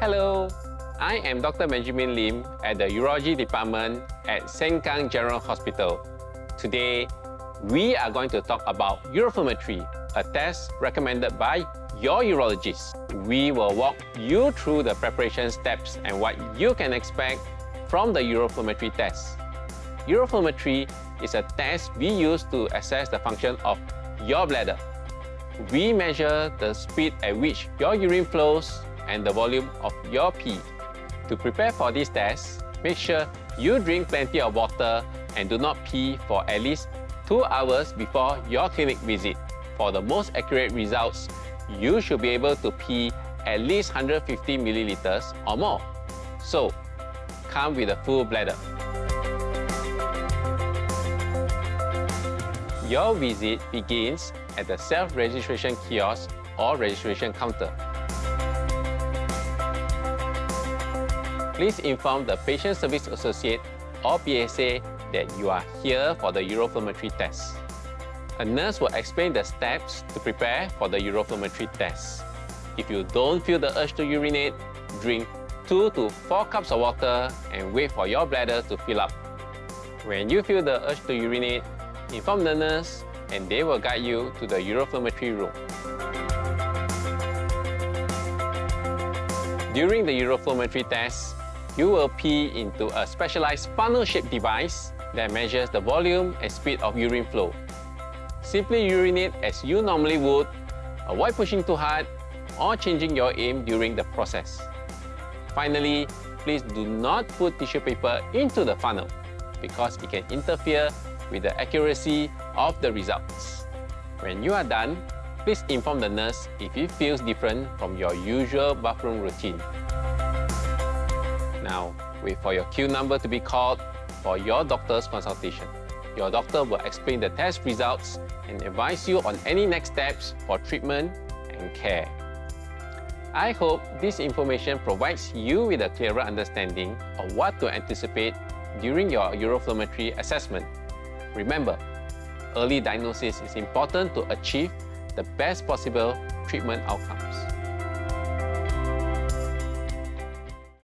Hello, I am Dr. Benjamin Lim at the Urology Department at Sengkang General Hospital. Today, we are going to talk about Uroflowmetry, a test recommended by your urologist. We will walk you through the preparation steps and what you can expect from the Uroflowmetry test. Uroflowmetry is a test we use to assess the function of your bladder. We measure the speed at which your urine flows and the volume of your pee. To prepare for this test, make sure you drink plenty of water and do not pee for at least 2 hours before your clinic visit. For the most accurate results, you should be able to pee at least 150 milliliters or more. So, come with a full bladder. Your visit begins at the self-registration kiosk or registration counter. Please inform the Patient Service Associate or PSA that you are here for the Uroflowmetry test. A nurse will explain the steps to prepare for the Uroflowmetry test. If you don't feel the urge to urinate, drink 2 to 4 cups of water and wait for your bladder to fill up. When you feel the urge to urinate, inform the nurse and they will guide you to the Uroflowmetry room. During the Uroflowmetry test, you will pee into a specialized funnel-shaped device that measures the volume and speed of urine flow. Simply urinate as you normally would, avoid pushing too hard or changing your aim during the process. Finally, please do not put tissue paper into the funnel because it can interfere with the accuracy of the results. When you are done, please inform the nurse if it feels different from your usual bathroom routine. Now, wait for your queue number to be called for your doctor's consultation. Your doctor will explain the test results and advise you on any next steps for treatment and care. I hope this information provides you with a clearer understanding of what to anticipate during your Uroflowmetry assessment. Remember, early diagnosis is important to achieve the best possible treatment outcomes.